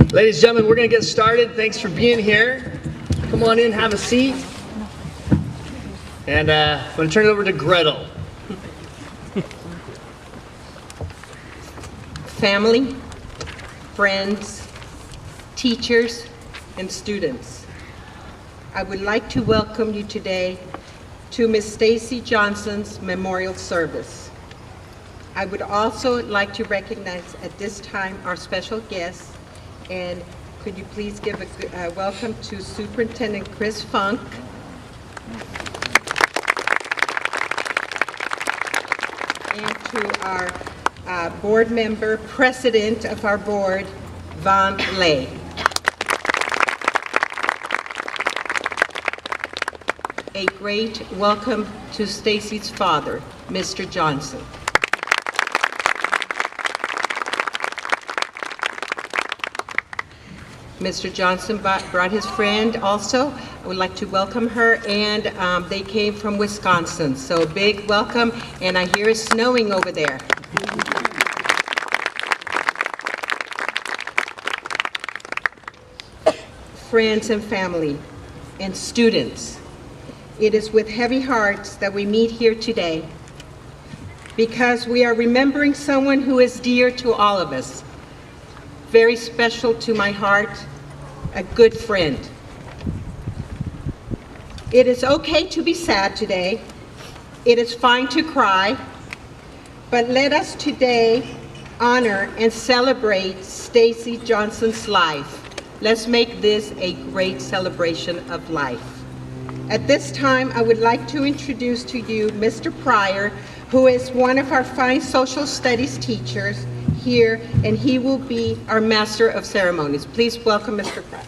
Ladies and gentlemen, we're going to get started. Thanks for being here. Come on in, have a seat. And I'm going to turn it over to Gretel. Family, friends, teachers, and students, I would like to welcome you today to Ms. Stacy Johnson's memorial service. I would also like to recognize at this time our special guests, and could you please give a welcome to Superintendent Chris Funk, and to our board member, president of our board, Von Lay. A great welcome to Stacy's father, Mr. Johnson. Mr. Johnson brought his friend also. I would like to welcome her, and they came from Wisconsin, so big welcome, and I hear it's snowing over there. Friends and family and students, it is with heavy hearts that we meet here today because we are remembering someone who is dear to all of us, very special to my heart, a good friend. It is okay to be sad today. It is fine to cry, but let us today honor and celebrate Stacy Johnson's life. Let's make this a great celebration of life. At this time, I would like to introduce to you Mr. Pryor, who is one of our fine social studies teachers here, and he will be our master of ceremonies. Please welcome Mr. Pryor.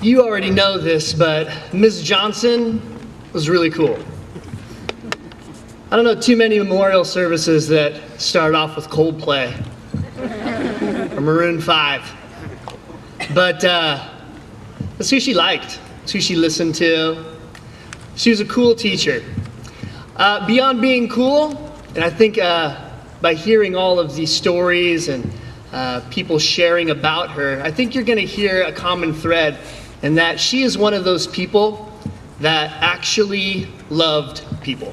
You already know this, but Ms. Johnson was really cool. I don't know too many memorial services that start off with Coldplay or Maroon 5, but that's who she liked. It's who she listened to. She was a cool teacher. Beyond being cool, and I think by hearing all of these stories and people sharing about her, I think you're going to hear a common thread, and that she is one of those people that actually loved people.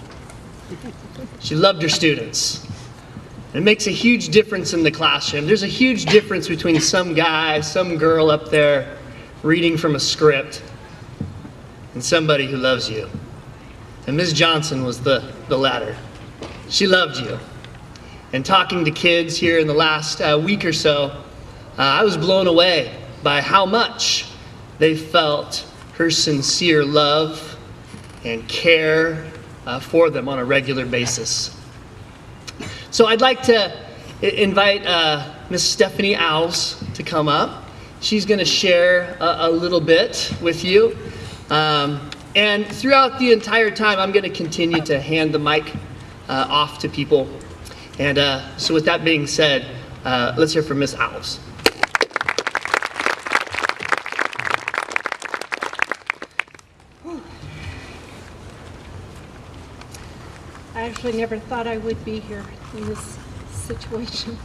She loved her students. It makes a huge difference in the classroom. There's a huge difference between some guy, some girl up there reading from a script and somebody who loves you. And Ms. Johnson was the latter. She loved you. And talking to kids here in the last week or so, I was blown away by how much they felt her sincere love and care for them on a regular basis. So I'd like to invite Ms. Stephanie Owls to come up. She's going to share a little bit with you. And throughout the entire time, I'm going to continue to hand the mic off to people. And so with that being said, let's hear from Ms. Owls. I actually never thought I would be here in this situation.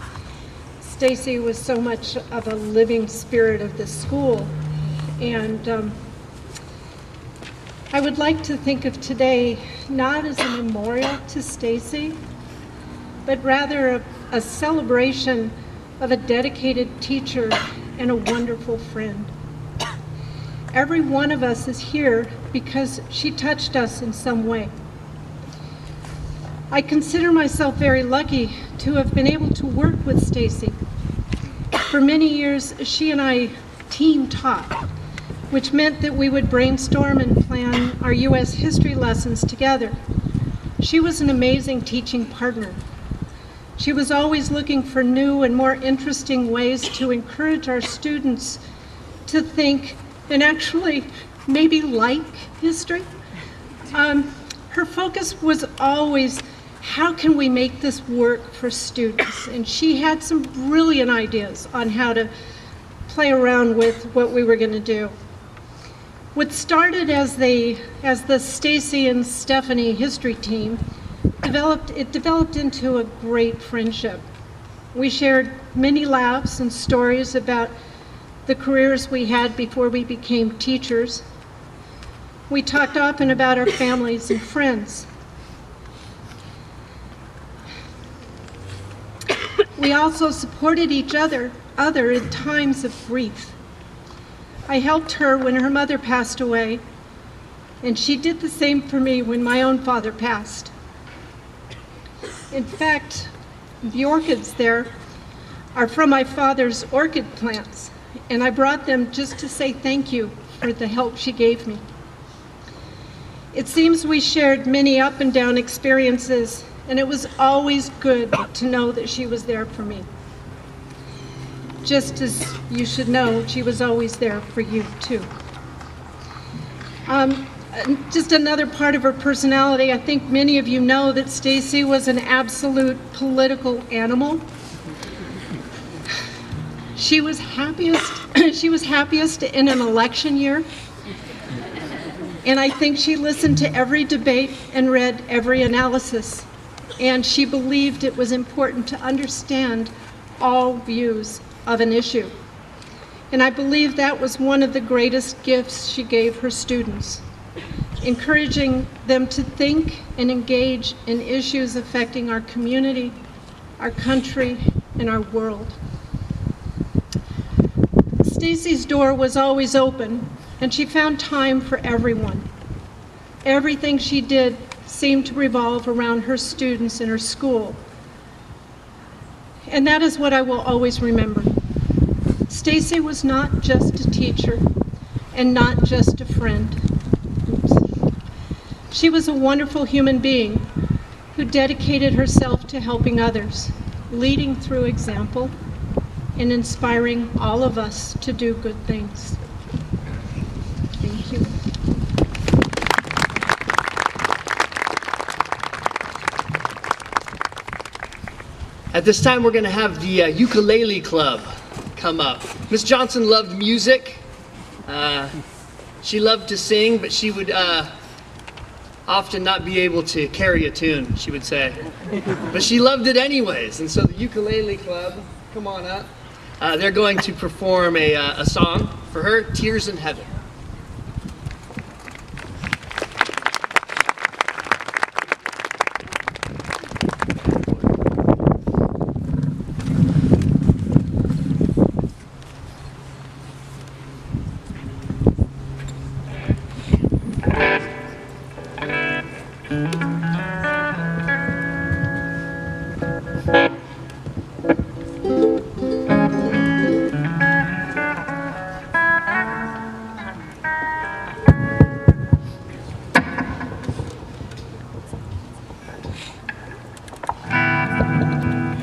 Stacy was so much of a living spirit of the school, and I would like to think of today not as a memorial to Stacy, but rather a celebration of a dedicated teacher and a wonderful friend. Every one of us is here because she touched us in some way. I consider myself very lucky to have been able to work with Stacy. For many years, she and I team taught, which meant that we would brainstorm and plan our U.S. history lessons together. She was an amazing teaching partner. She was always looking for new and more interesting ways to encourage our students to think and actually maybe like history. Her focus was always, how can we make this work for students? And she had some brilliant ideas on how to play around with what we were going to do. What started as the Stacy and Stephanie history team developed into a great friendship. We shared many laughs and stories about the careers we had before we became teachers. We talked often about our families and friends. We also supported each other in times of grief. I helped her when her mother passed away, and she did the same for me when my own father passed. In fact, the orchids there are from my father's orchid plants, and I brought them just to say thank you for the help she gave me. It seems we shared many up and down experiences, and it was always good to know that she was there for me. Just as you should know, she was always there for you too. Just another part of her personality, I think many of you know that Stacy was an absolute political animal. She was happiest in an election year. And I think she listened to every debate and read every analysis. And she believed it was important to understand all views of an issue. And I believe that was one of the greatest gifts she gave her students, encouraging them to think and engage in issues affecting our community, our country, and our world. Stacy's door was always open, and she found time for everyone. Everything she did seemed to revolve around her students and her school. And that is what I will always remember. Stacy was not just a teacher and not just a friend. She was a wonderful human being who dedicated herself to helping others, leading through example, and inspiring all of us to do good things. Thank you. At this time, we're going to have the ukulele club come up. Miss Johnson loved music. She loved to sing, but she would often not be able to carry a tune, she would say. But she loved it anyways, and so the ukulele club, come on up. They're going to perform a song for her, Tears in Heaven.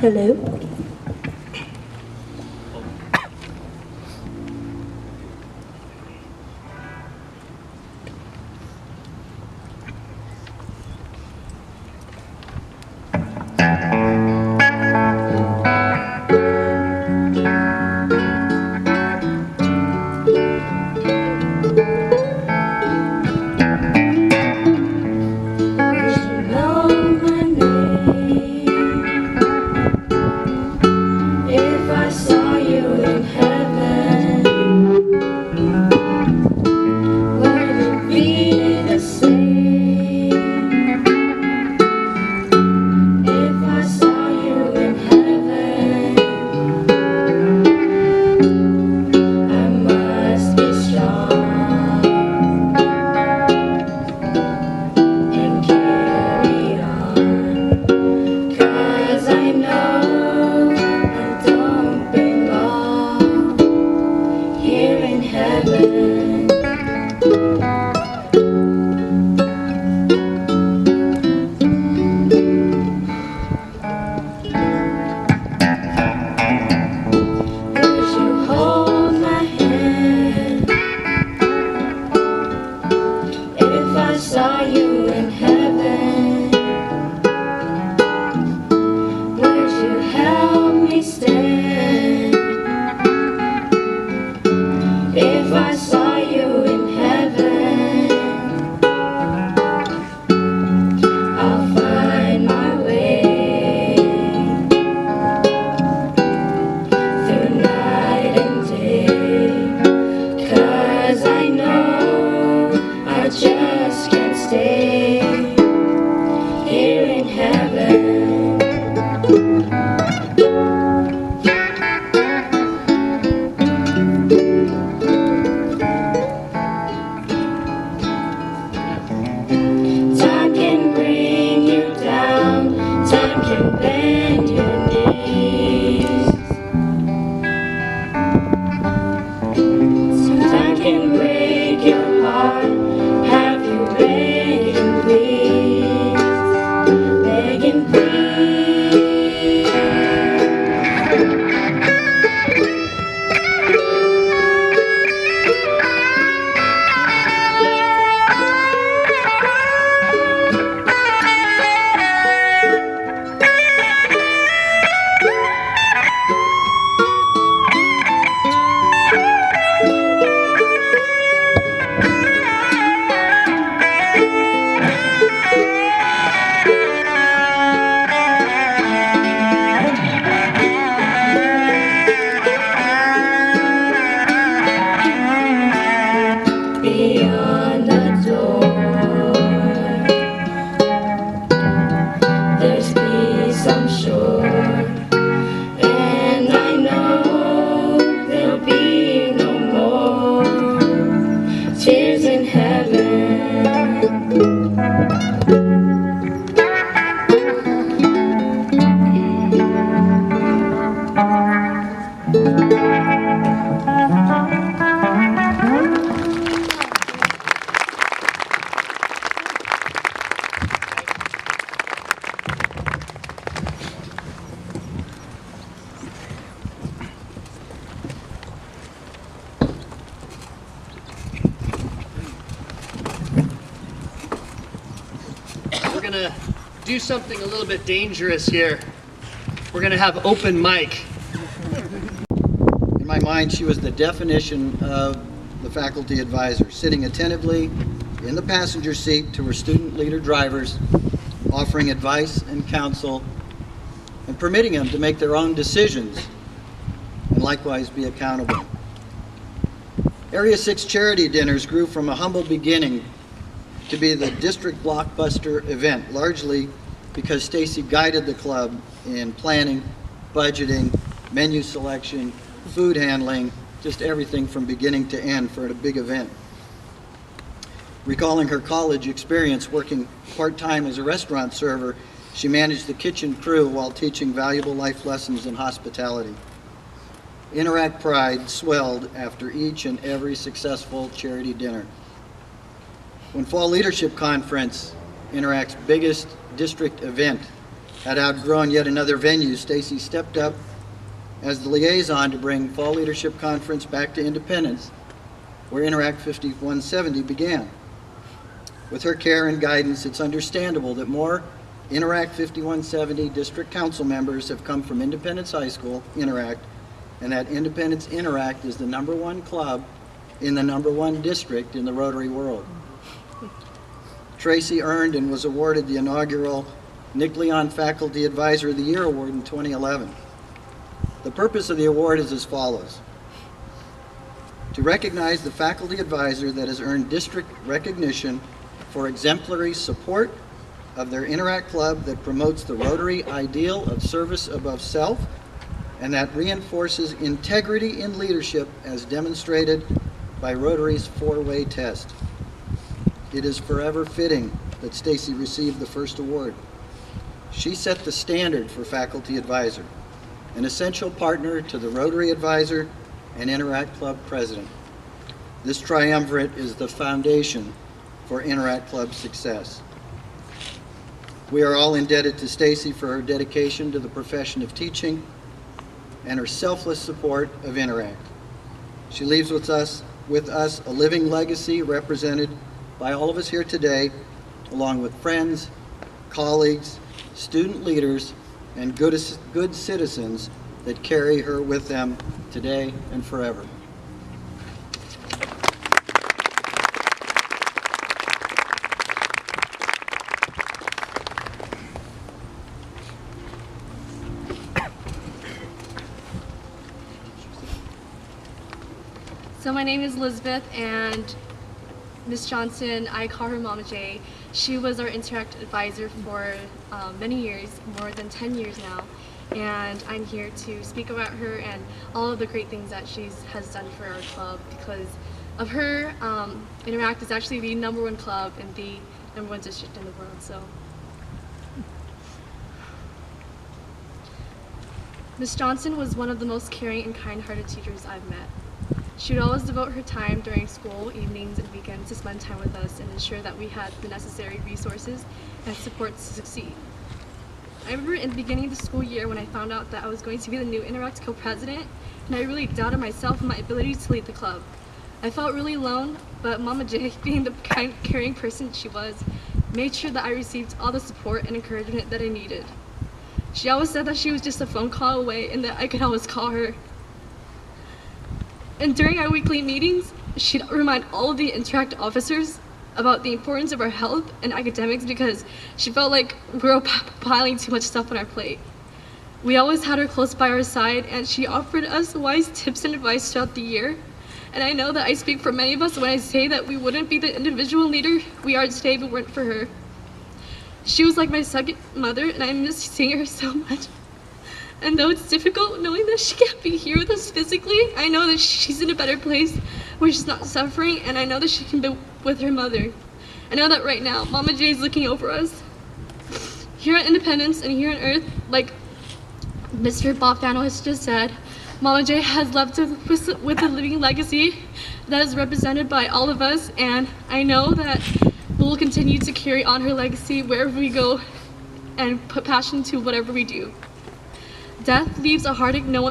Hello. gonna do something a little bit dangerous here. We're gonna have open mic. In my mind, she was the definition of the faculty advisor, sitting attentively in the passenger seat to her student leader drivers, offering advice and counsel, and permitting them to make their own decisions, and likewise be accountable. Area 6 charity dinners grew from a humble beginning to be the district blockbuster event, largely because Stacy guided the club in planning, budgeting, menu selection, food handling, just everything from beginning to end for a big event. Recalling her college experience working part-time as a restaurant server, she managed the kitchen crew while teaching valuable life lessons in hospitality. Interact pride swelled after each and every successful charity dinner. When Fall Leadership Conference, Interact's biggest district event, had outgrown yet another venue, Stacy stepped up as the liaison to bring Fall Leadership Conference back to Independence, where Interact 5170 began. With her care and guidance, it's understandable that more Interact 5170 district council members have come from Independence High School, Interact, and that Independence Interact is the #1 club in the #1 district in the Rotary world. Tracy earned and was awarded the inaugural Nick Leon Faculty Advisor of the Year Award in 2011. The purpose of the award is as follows: to recognize the faculty advisor that has earned district recognition for exemplary support of their Interact Club that promotes the Rotary ideal of service above self and that reinforces integrity in leadership as demonstrated by Rotary's 4-way test. It is forever fitting that Stacy received the first award. She set the standard for faculty advisor, an essential partner to the Rotary advisor and Interact Club president. This triumvirate is the foundation for Interact Club success. We are all indebted to Stacy for her dedication to the profession of teaching and her selfless support of Interact. She leaves with us a living legacy represented by all of us here today, along with friends, colleagues, student leaders, and good citizens that carry her with them today and forever. So my name is Elizabeth, and Miss Johnson, I call her Mama J. She was our Interact advisor for many years, more than 10 years now, and I'm here to speak about her and all of the great things that she has done for our club. Because of her, Interact is actually the #1 club in the #1 district in the world. So, Miss Johnson was one of the most caring and kind-hearted teachers I've met. She would always devote her time during school, evenings, and weekends to spend time with us and ensure that we had the necessary resources and support to succeed. I remember in the beginning of the school year when I found out that I was going to be the new Interact co-president, and I really doubted myself and my ability to lead the club. I felt really alone, but Mama J, being the kind, caring person she was, made sure that I received all the support and encouragement that I needed. She always said that she was just a phone call away and that I could always call her. And during our weekly meetings, she'd remind all of the Interact officers about the importance of our health and academics because she felt like we were piling too much stuff on our plate. We always had her close by our side, and she offered us wise tips and advice throughout the year. And I know that I speak for many of us when I say that we wouldn't be the individual leader we are today if it weren't for her. She was like my second mother, and I miss seeing her so much. And though it's difficult knowing that she can't be here with us physically, I know that she's in a better place where she's not suffering, and I know that she can be with her mother. I know that right now, Mama J is looking over us. Here at Independence and here on Earth, like Mr. Bofano has just said, Mama J has left us with a living legacy that is represented by all of us, and I know that we'll continue to carry on her legacy wherever we go and put passion to whatever we do. Death leaves a heartache no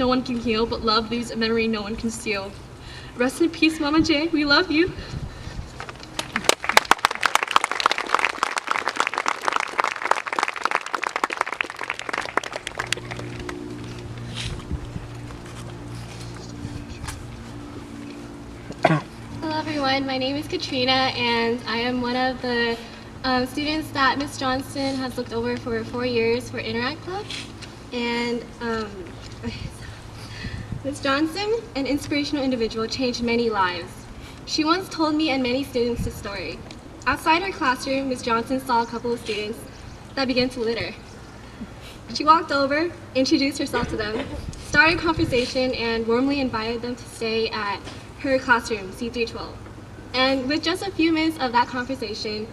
one can heal, but love leaves a memory no one can steal. Rest in peace, Mama J. We love you. everyone. My name is Katrina, and I am one of the students that Ms. Johnson has looked over for 4 years for Interact Club. And Ms. Johnson, an inspirational individual, changed many lives. She once told me and many students this story. Outside her classroom, Ms. Johnson saw a couple of students that began to litter. She walked over, introduced herself to them, started a conversation, and warmly invited them to stay at her classroom, C312. And with just a few minutes of that conversation,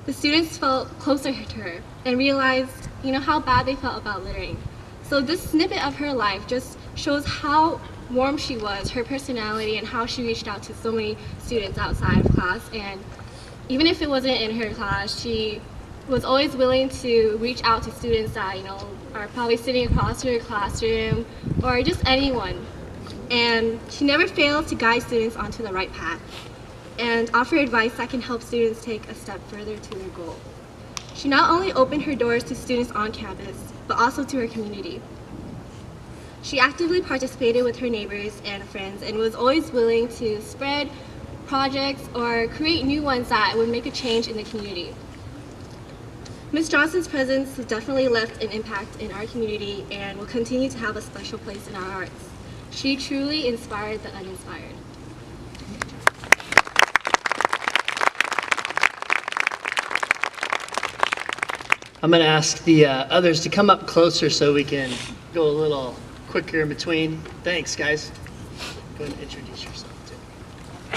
the students felt closer to her and realized, how bad they felt about littering. So this snippet of her life just shows how warm she was, her personality, and how she reached out to so many students outside of class. And even if it wasn't in her class, she was always willing to reach out to students that, are probably sitting across her classroom, or just anyone. And she never failed to guide students onto the right path and offer advice that can help students take a step further to their goal. She not only opened her doors to students on campus, but also to her community. She actively participated with her neighbors and friends and was always willing to spread projects or create new ones that would make a change in the community. Ms. Johnson's presence has definitely left an impact in our community and will continue to have a special place in our hearts. She truly inspired the uninspired. I'm going to ask the others to come up closer so we can go a little quicker in between. Thanks, guys. Go ahead and introduce yourself, too.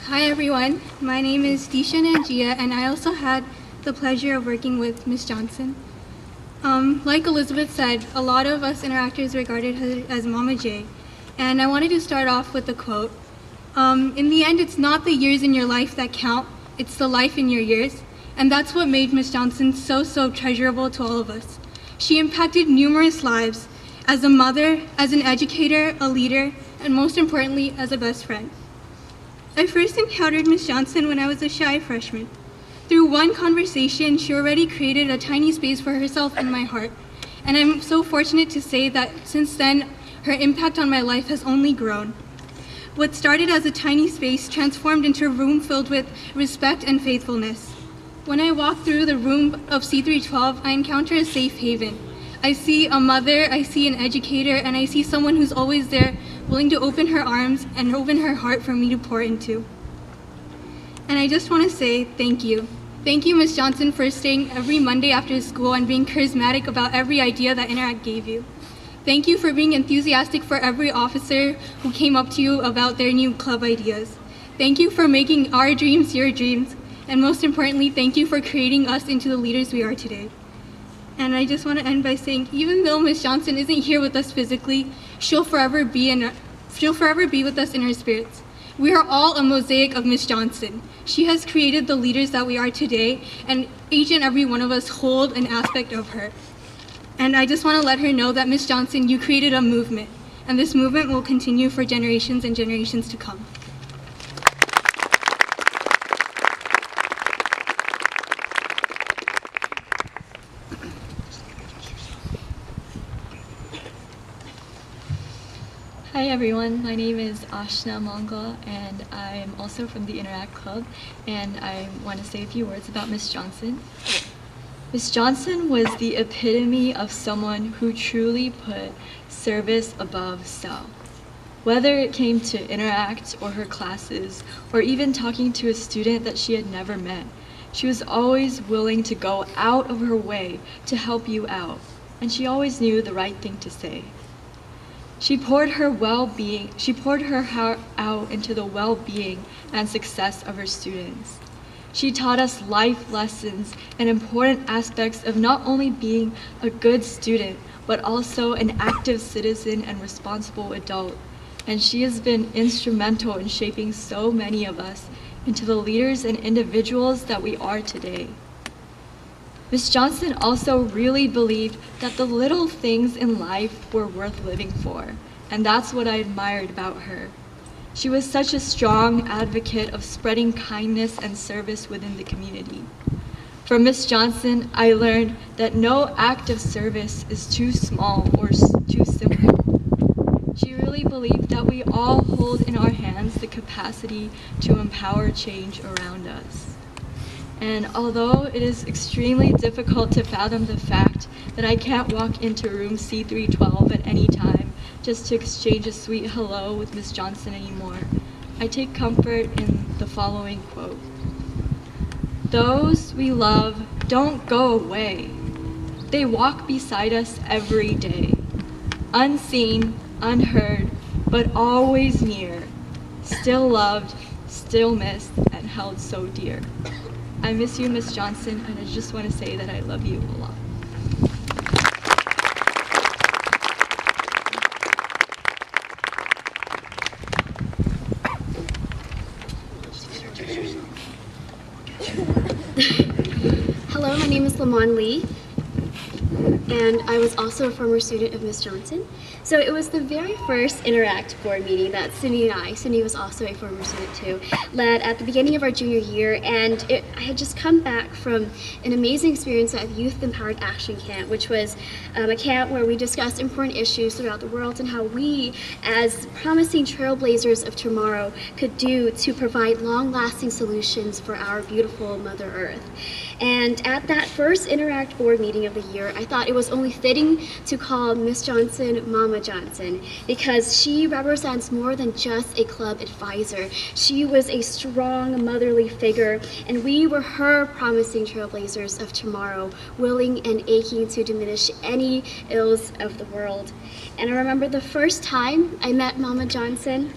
Hi everyone, my name is Disha Nangia, and I also had the pleasure of working with Ms. Johnson. Like Elizabeth said, a lot of us interactors regarded her as Mama J, and I wanted to start off with a quote. In the end, it's not the years in your life that count, it's the life in your years, and that's what made Ms. Johnson so treasurable to all of us. She impacted numerous lives as a mother, as an educator, a leader, and most importantly, as a best friend. I first encountered Ms. Johnson when I was a shy freshman. Through one conversation, she already created a tiny space for herself in my heart, and I'm so fortunate to say that since then, her impact on my life has only grown. What started as a tiny space transformed into a room filled with respect and faithfulness. When I walk through the room of C312, I encounter a safe haven. I see a mother, I see an educator, and I see someone who's always there, willing to open her arms and open her heart for me to pour into. And I just want to say thank you. Thank you, Ms. Johnson, for staying every Monday after school and being charismatic about every idea that Interact gave you. Thank you for being enthusiastic for every officer who came up to you about their new club ideas. Thank you for making our dreams your dreams. And most importantly, thank you for creating us into the leaders we are today. And I just want to end by saying, even though Ms. Johnson isn't here with us physically, she'll forever be with us in her spirits. We are all a mosaic of Ms. Johnson. She has created the leaders that we are today, and each and every one of us hold an aspect of her. And I just want to let her know that, Ms. Johnson, you created a movement, and this movement will continue for generations and generations to come. Hi everyone, my name is Ashna Mongol, and I'm also from the Interact Club, and I want to say a few words about Ms. Johnson. Ms. Johnson was the epitome of someone who truly put service above self. Whether it came to Interact or her classes, or even talking to a student that she had never met, she was always willing to go out of her way to help you out, and she always knew the right thing to say. She poured her heart out into the well-being and success of her students. She taught us life lessons and important aspects of not only being a good student, but also an active citizen and responsible adult. And she has been instrumental in shaping so many of us into the leaders and individuals that we are today. Ms. Johnson also really believed that the little things in life were worth living for, and that's what I admired about her. She was such a strong advocate of spreading kindness and service within the community. From Ms. Johnson, I learned that no act of service is too small or too simple. She really believed that we all hold in our hands the capacity to empower change around us. And although it is extremely difficult to fathom the fact that I can't walk into room C312 at any time just to exchange a sweet hello with Ms. Johnson anymore, I take comfort in the following quote. "Those we love don't go away. They walk beside us every day, unseen, unheard, but always near, still loved, still missed, and held so dear." I miss you, Miss Johnson, and I just want to say that I love you a lot. Hello, my name is Lamon Lee, and I was also a former student of Ms. Johnson. So it was the very first Interact board meeting that Cindy and Cindy was also a former student too, led at the beginning of our junior year, and I had just come back from an amazing experience at Youth Empowered Action Camp, which was a camp where we discussed important issues throughout the world and how we, as promising trailblazers of tomorrow, could do to provide long-lasting solutions for our beautiful Mother Earth. And at that first Interact board meeting of the year, I thought it was only fitting to call Ms. Johnson Mama Johnson, because she represents more than just a club advisor. She was a strong motherly figure, and we were her promising trailblazers of tomorrow, willing and aching to diminish any ills of the world. And I remember the first time I met Mama Johnson,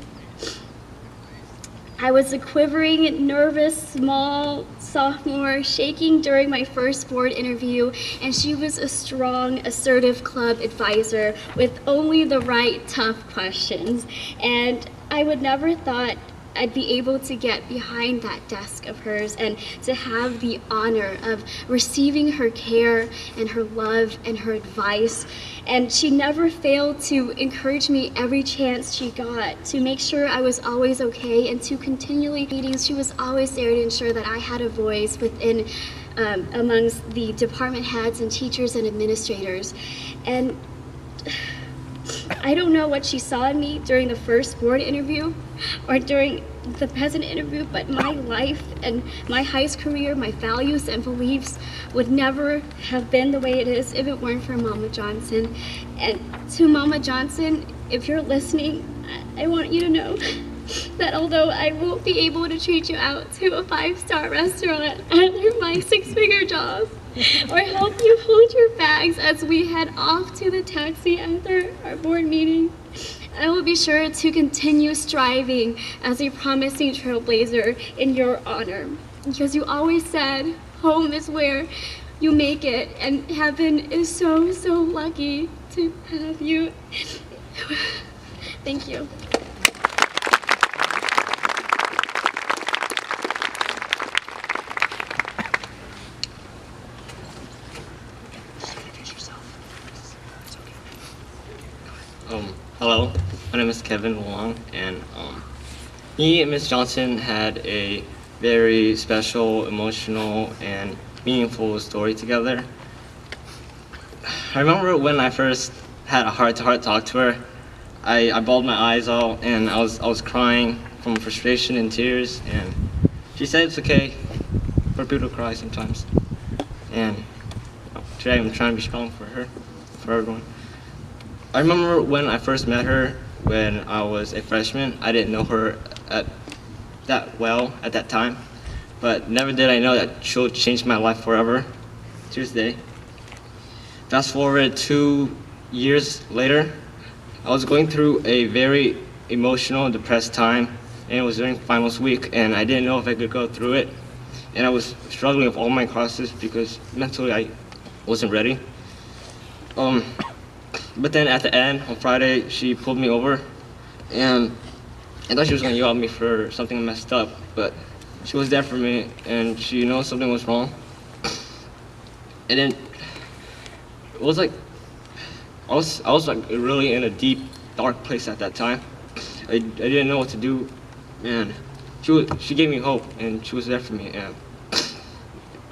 I was a quivering, nervous, small sophomore, shaking during my first board interview, and she was a strong, assertive club advisor with only the right tough questions. And I would never thought I'd be able to get behind that desk of hers and to have the honor of receiving her care and her love and her advice. And she never failed to encourage me every chance she got to make sure I was always okay, and to continually meetings. She was always there to ensure that I had a voice within amongst the department heads and teachers and administrators. And I don't know what she saw in me during the first board interview or during the present interview, but my life and my high school career, my values and beliefs would never have been the way it is if it weren't for Mama Johnson. And to Mama Johnson, if you're listening, I want you to know that although I won't be able to treat you out to a 5-star restaurant after my 6-figure job, or help you hold your bags as we head off to the taxi after our board meeting, I will be sure to continue striving as a promising trailblazer in your honor. Because you always said, home is where you make it, and heaven is so, so lucky to have you. Thank you. Hello, my name is Kevin Wong, and me and Ms. Johnson had a very special, emotional, and meaningful story together. I remember when I first had a heart-to-heart talk to her, I bawled my eyes out, and I was crying from frustration and tears, and she said it's okay for people to cry sometimes. And today I'm trying to be strong for her, for everyone. I remember when I first met her when I was a freshman. I didn't know her that well at that time, but never did I know that she'll change my life forever to this day. Fast forward 2 years later, I was going through a very emotional, depressed time, and it was during finals week, and I didn't know if I could go through it. And I was struggling with all my classes because mentally I wasn't ready. But then at the end, on Friday, she pulled me over, and I thought she was gonna yell at me for something I messed up, but she was there for me, and she knew something was wrong. And then it was like, I was like really in a deep, dark place at that time. I didn't know what to do, and she gave me hope, and she was there for me, and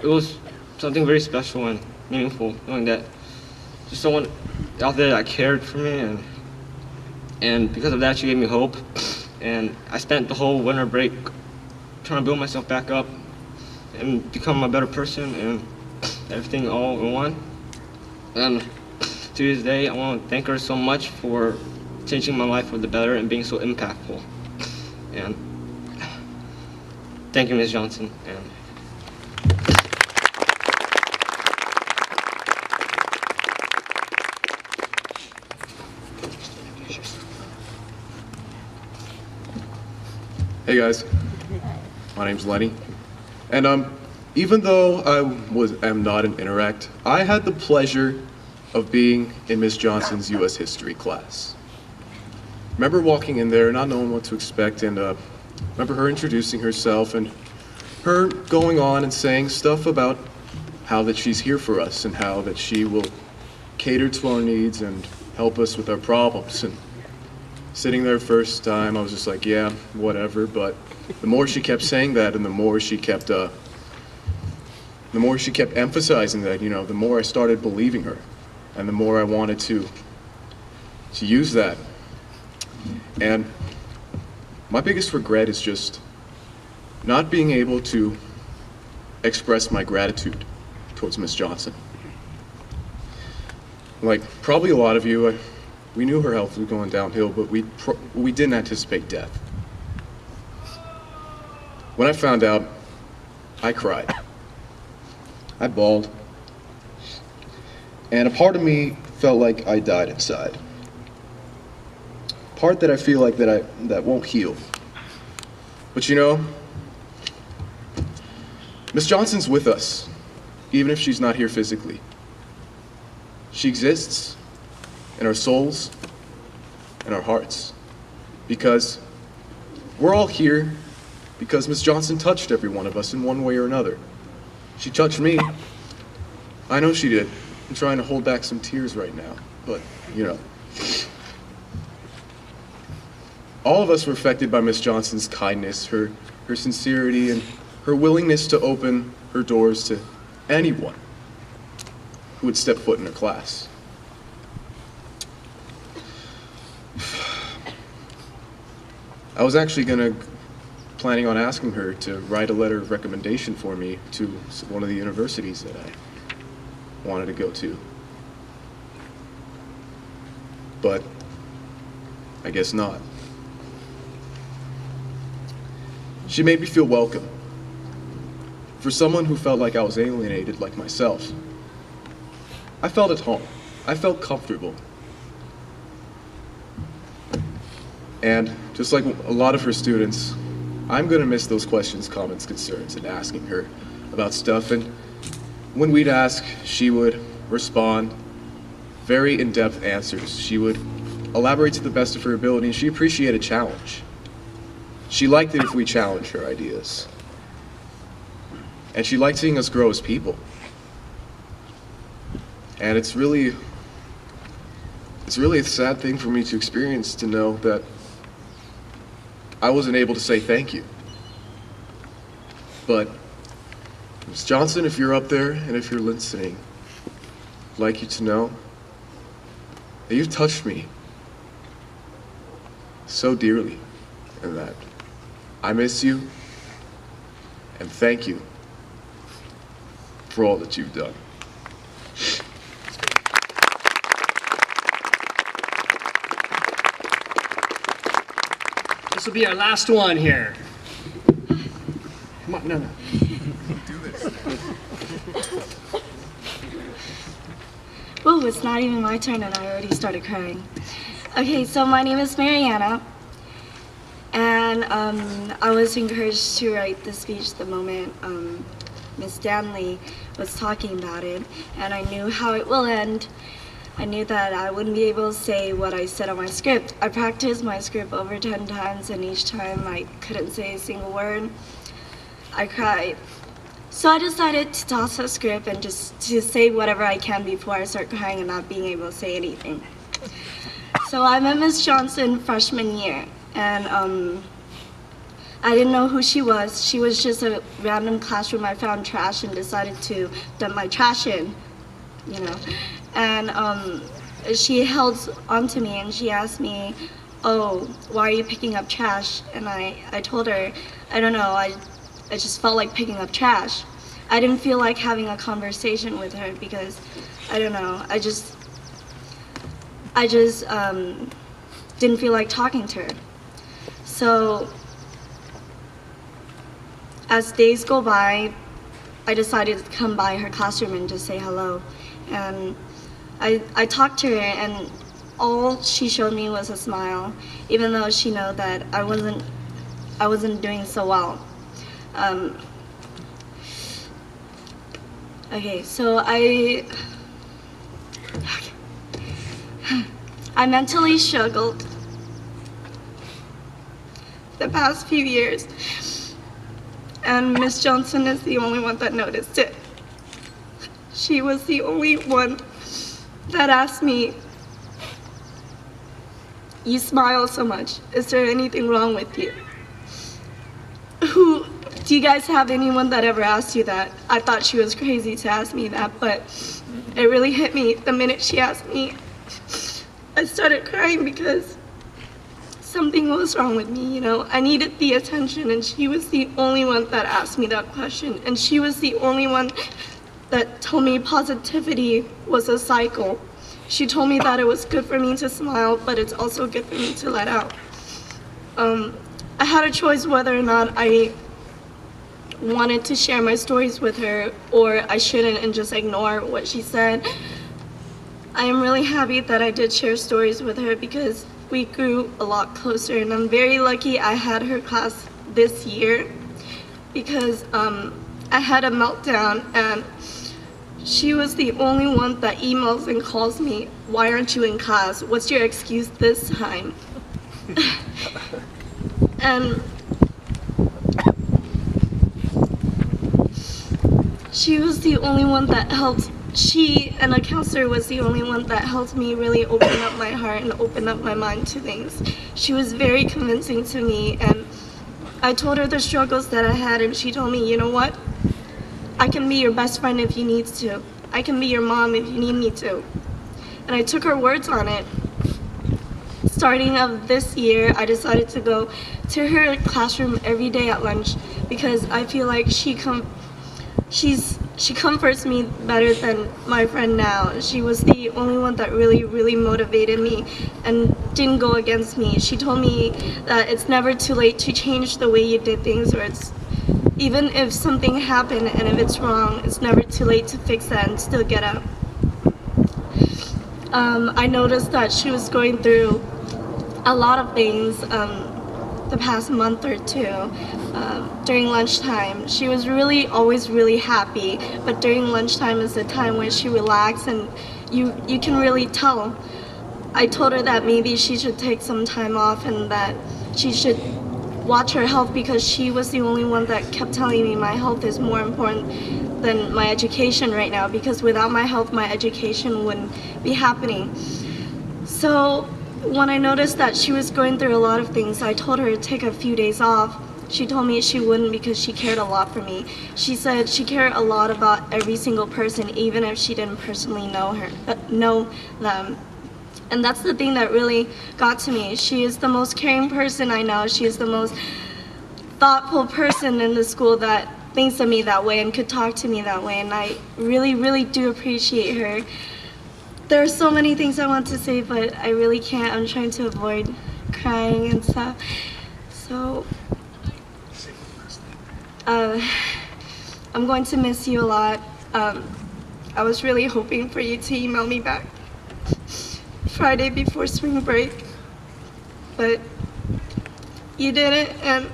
it was something very special and meaningful, knowing that just someone out there that cared for me, and because of that, she gave me hope. and I spent the whole winter break trying to build myself back up and become a better person and everything all in one. And to this day, I want to thank her so much for changing my life for the better and being so impactful. And thank you, Ms. Johnson. And hey guys, my name's Lenny, and even though I am not an Interact, I had the pleasure of being in Miss Johnson's U.S. History class. Remember walking in there, not knowing what to expect, and remember her introducing herself and her going on and saying stuff about how that she's here for us and how that she will cater to our needs and help us with our problems. And sitting there first time, I was just like, yeah, whatever. But the more she kept saying that, and the more she kept emphasizing that, you know, the more I started believing her, and the more I wanted to use that. And my biggest regret is just not being able to express my gratitude towards Miss Johnson. Like probably a lot of you, we knew her health was going downhill, but we didn't anticipate death. When I found out, I cried. I bawled. And a part of me felt like I died inside. Part that I feel like that won't heal. But you know, Miss Johnson's with us, even if she's not here physically. She exists in our souls and our hearts, because we're all here because Miss Johnson touched every one of us in one way or another. She touched me. I know she did. I'm trying to hold back some tears right now, but you know. All of us were affected by Miss Johnson's kindness, her sincerity, and her willingness to open her doors to anyone who would step foot in her class. I was actually planning on asking her to write a letter of recommendation for me to one of the universities that I wanted to go to. But I guess not. She made me feel welcome. For someone who felt like I was alienated like myself, I felt at home. I felt comfortable. And just like a lot of her students, I'm gonna miss those questions, comments, concerns, and asking her about stuff. And when we'd ask, she would respond very in-depth answers. She would elaborate to the best of her ability, and she appreciated a challenge. She liked it if we challenged her ideas. And she liked seeing us grow as people. And it's really a sad thing for me to experience, to know that I wasn't able to say thank you. But Ms. Johnson, if you're up there and if you're listening, I'd like you to know that you've touched me so dearly, and that I miss you, and thank you for all that you've done. This will be our last one here. Come on, no. Do this. Whoa, it's not even my turn and I already started crying. Okay, so my name is Mariana, and I was encouraged to write the speech the moment Ms. Stanley was talking about it, and I knew how it will end. I knew that I wouldn't be able to say what I said on my script. I practiced my script over 10 times, and each time I couldn't say a single word. I cried. So I decided to toss the script and just to say whatever I can before I start crying and not being able to say anything. So I met Ms. Johnson freshman year, and I didn't know who she was. She was just a random classroom I found trash and decided to dump my trash in, you know. And she held onto me and she asked me oh, why are you picking up trash? And I told her, I don't know, I just felt like picking up trash. I didn't feel like having a conversation with her because, I don't know, I just didn't feel like talking to her. So as days go by, I decided to come by her classroom and just say hello. And I talked to her, and all she showed me was a smile, even though she knew that I wasn't doing so well. Okay, so I mentally struggled the past few years, and Miss Johnson is the only one that noticed it. She was the only one that asked me, "You smile so much. Is there anything wrong with you?" Do you guys have anyone that ever asked you that? I thought she was crazy to ask me that, but it really hit me the minute she asked me. I started crying because something was wrong with me, you know. I needed the attention, and she was the only one that asked me that question. And she was the only one that told me positivity was a cycle. She told me that it was good for me to smile, but it's also good for me to let out. I had a choice whether or not I wanted to share my stories with her or I shouldn't and just ignore what she said. I am really happy that I did share stories with her because we grew a lot closer, and I'm very lucky I had her class this year because I had a meltdown, and she was the only one that emails and calls me, "Why aren't you in class? What's your excuse this time?" And she was the only one that helped. She and a counselor was the only one that helped me really open up my heart and open up my mind to things. She was very convincing to me, and I told her the struggles that I had, and she told me, "You know what? I can be your best friend if you need to. I can be your mom if you need me to." And I took her words on it. Starting of this year, I decided to go to her classroom every day at lunch because I feel like she comforts me better than my friend now. She was the only one that really motivated me and didn't go against me. She told me that it's never too late to change the way you did things, or even if something happened and if it's wrong, it's never too late to fix that and still get up. I noticed that she was going through a lot of things the past month or two. During lunchtime, she was always really happy, but during lunchtime is the time when she relaxes, and you can really tell. I told her that maybe she should take some time off and that she should watch her health because she was the only one that kept telling me my health is more important than my education right now, because without my health, my education wouldn't be happening. So when I noticed that she was going through a lot of things, I told her to take a few days off. She told me she wouldn't because she cared a lot for me. She said she cared a lot about every single person, even if she didn't personally know them. And that's the thing that really got to me. She is the most caring person I know. She is the most thoughtful person in the school that thinks of me that way and could talk to me that way. And I really do appreciate her. There are so many things I want to say, but I really can't. I'm trying to avoid crying and stuff. So I'm going to miss you a lot. I was really hoping for you to email me back Friday before spring break, but you didn't, and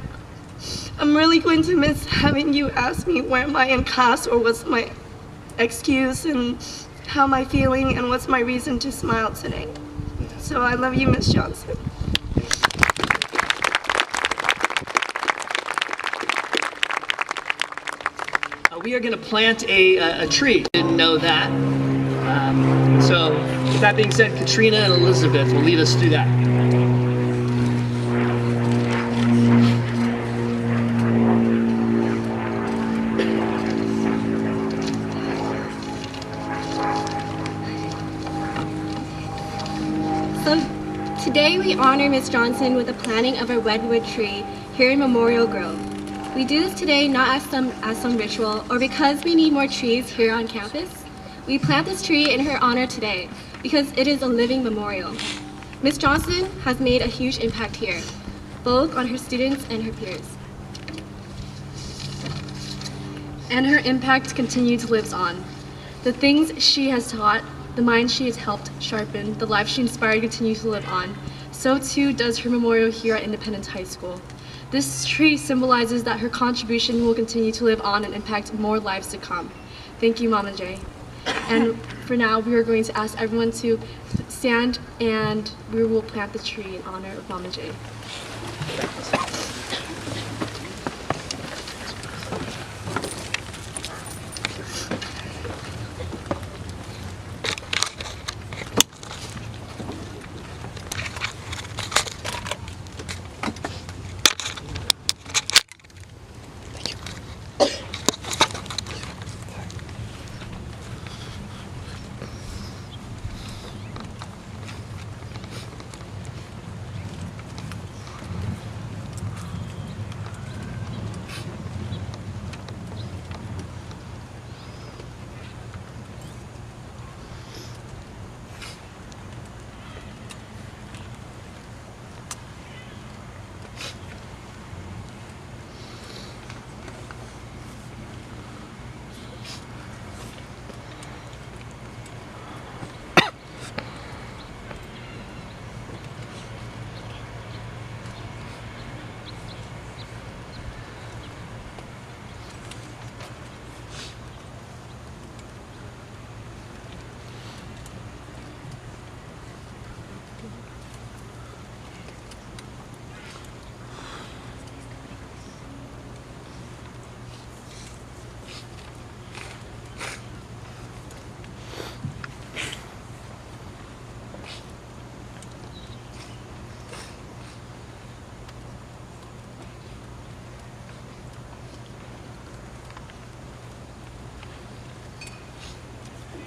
I'm really going to miss having you ask me where am I in class or what's my excuse and how am I feeling and what's my reason to smile today. So I love you, Miss Johnson. We are going to plant a tree. Didn't know that. So with that being said, Katrina and Elizabeth will lead us through that. Today we honor Ms. Johnson with the planting of a redwood tree here in Memorial Grove. We do this today not as some ritual or because we need more trees here on campus. We plant this tree in her honor today because it is a living memorial. Ms. Johnson has made a huge impact here, both on her students and her peers. And her impact continues lives on. The things she has taught, the minds she has helped sharpen, the life she inspired continue to live on. So too does her memorial here at Independence High School. This tree symbolizes that her contribution will continue to live on and impact more lives to come. Thank you, Mama J. And for now, we are going to ask everyone to stand and we will plant the tree in honor of Mama J.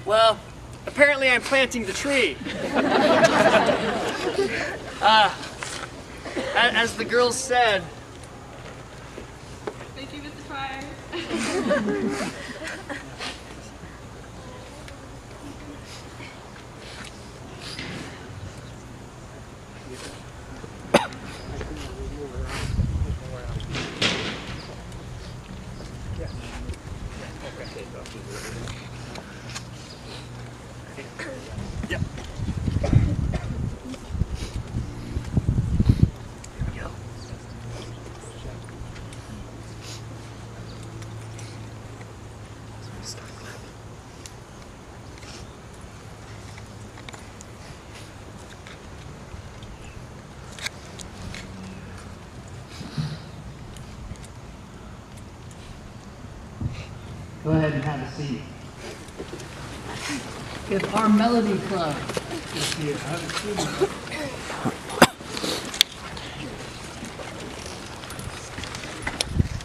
Well, apparently I'm planting the tree. As the girls said. Thank you, Mr. Pryor. Go ahead and have a seat. If our Melody Club is here, I have a seat.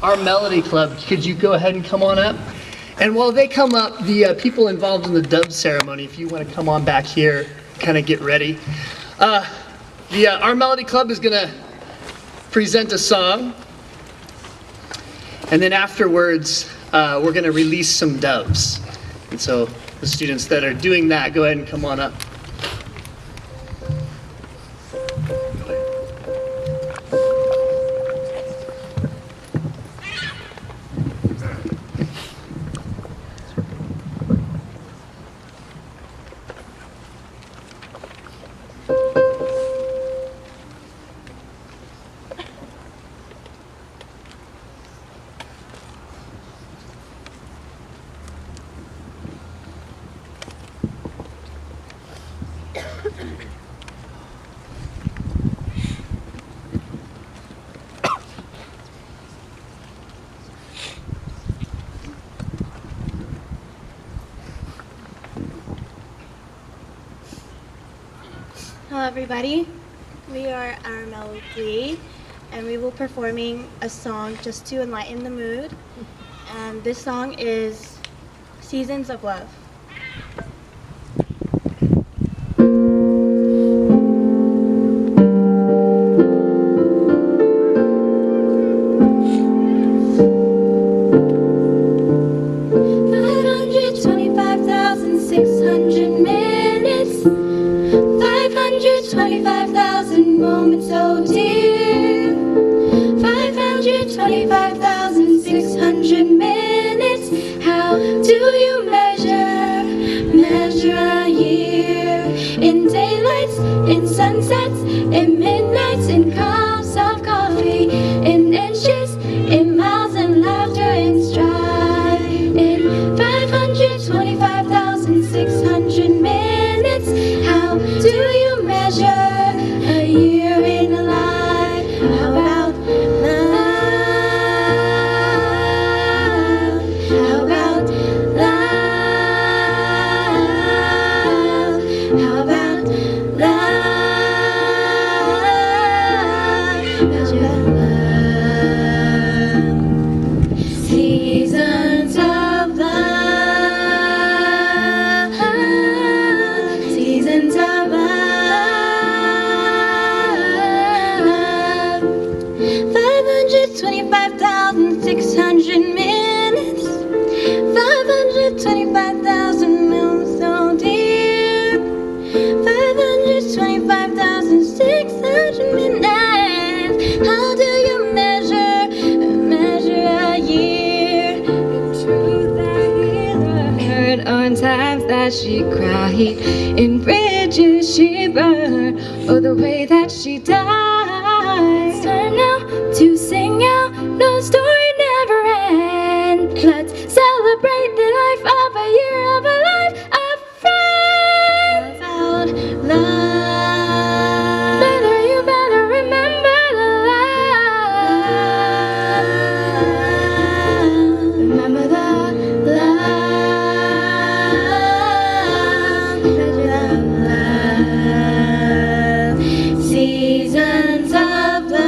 Our Melody Club, could you go ahead and come on up? And while they come up, the people involved in the dove ceremony, if you want to come on back here, kind of get ready. Our Melody Club is going to present a song. And then afterwards, we're going to release some doves. And so the students that are doing that, go ahead and come on up. Hello everybody, we are Aramel Glee and we will be performing a song just to enlighten the mood, and this song is Seasons of Love. 600 minutes, 525,000 moments, oh dear. 525,600 minutes. How do you measure a year? In daylights, in sunsets, in midnights, in cups of coffee, in inches, in miles, in laughter, in stride. In 525,600 minutes. How do you measure a year in a life? How about love? How about love? How about love? Measure love. Seasons of love. Seasons of love. 525,600 minutes. 525,000 moments, oh dear. 525,600 minutes. How do you measure a year? In truth, I heard on times that she cried, in bridges she burned, oh the way that she died. It's time now to sing out, no story never ends. Let's celebrate the life of a year, of a life of friends. Out loud, you better remember the love. Remember the love. Measure love. Seasons of love.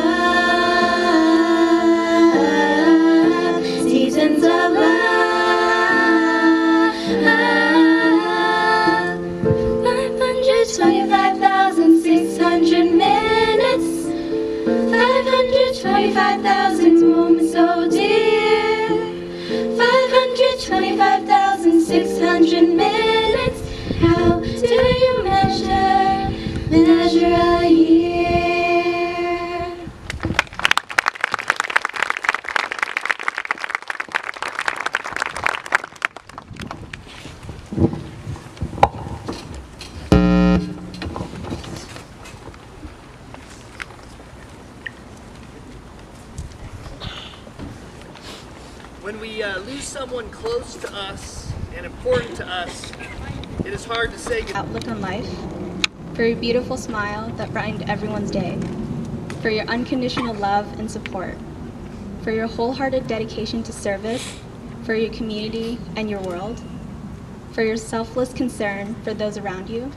Seasons of love. 525,600 minutes. 525,000 moments, oh dear. 525,600 minutes. How do you measure a year? When we lose someone close to us and important to us, it is hard to say goodbye. Outlook on life, for your beautiful smile that brightened everyone's day, for your unconditional love and support, for your wholehearted dedication to service, for your community and your world, for your selfless concern for those around you,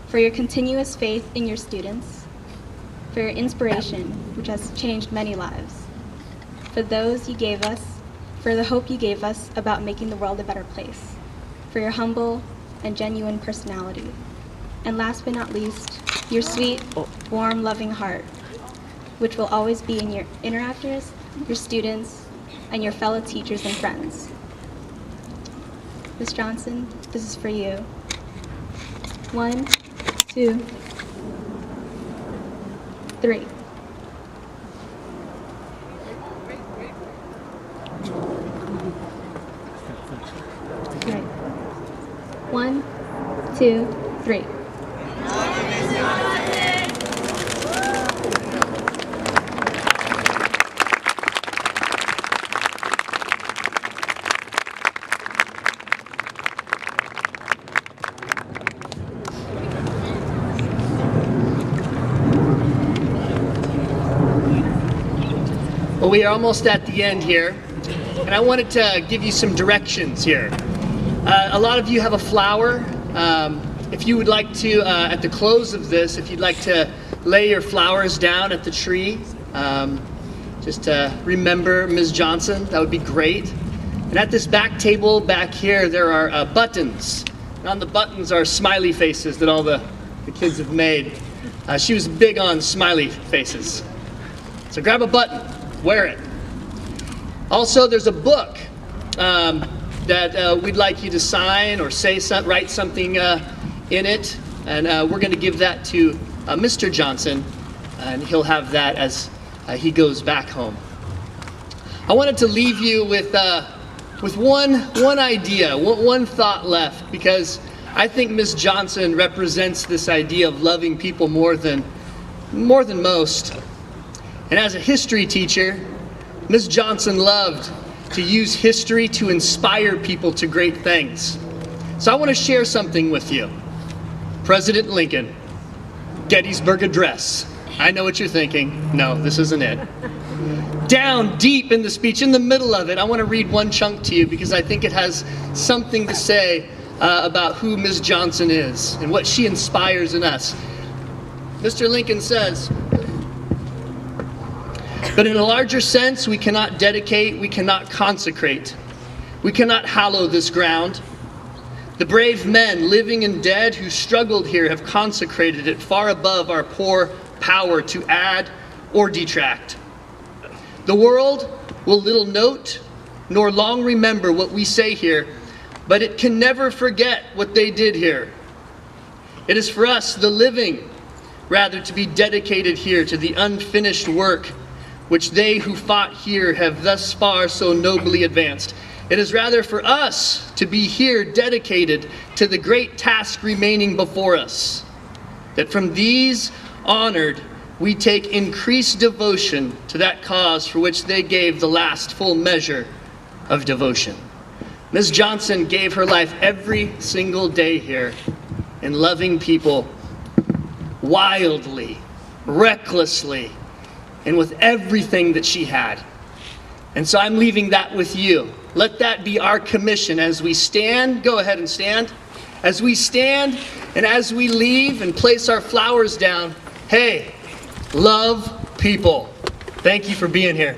for your continuous faith in your students, for your inspiration, which has changed many lives, for those you gave us, for the hope you gave us about making the world a better place, for your humble and genuine personality, and last but not least, your sweet, warm, loving heart, which will always be in your interactors, your students, and your fellow teachers and friends. Ms. Johnson, this is for you. 1, 2, 3. Right. 1, 2, 3. Well, we are almost at the end here, and I wanted to give you some directions here. A lot of you have a flower. If you would like to, at the close of this, if you'd like to lay your flowers down at the tree, just to remember Ms. Johnson, that would be great. And at this back table back here, there are buttons. And on the buttons are smiley faces that all the kids have made. She was big on smiley faces. So grab a button, wear it. Also, there's a book that we'd like you to sign or write something in it. And we're going to give that to Mr. Johnson, and he'll have that as he goes back home. I wanted to leave you with one idea, one thought left, because I think Ms. Johnson represents this idea of loving people more than most. And as a history teacher, Ms. Johnson loved to use history to inspire people to great things. So I want to share something with you. President Lincoln, Gettysburg Address. I know what you're thinking. No, this isn't it. Down deep in the speech, in the middle of it, I want to read one chunk to you because I think it has something to say about who Ms. Johnson is and what she inspires in us. Mr. Lincoln says, "But in a larger sense, we cannot dedicate, we cannot consecrate, we cannot hallow this ground. The brave men, living and dead, who struggled here have consecrated it far above our poor power to add or detract. The world will little note nor long remember what we say here, but it can never forget what they did here. It is for us, the living, rather to be dedicated here to the unfinished work which they who fought here have thus far so nobly advanced. It is rather for us to be here dedicated to the great task remaining before us, that from these honored we take increased devotion to that cause for which they gave the last full measure of devotion." Ms. Johnson gave her life every single day here in loving people wildly, recklessly, and with everything that she had. And so I'm leaving that with you. Let that be our commission as we stand. Go ahead and stand. As we stand and as we leave and place our flowers down, hey, love people. Thank you for being here.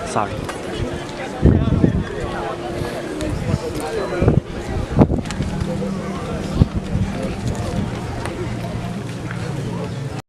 Sorry.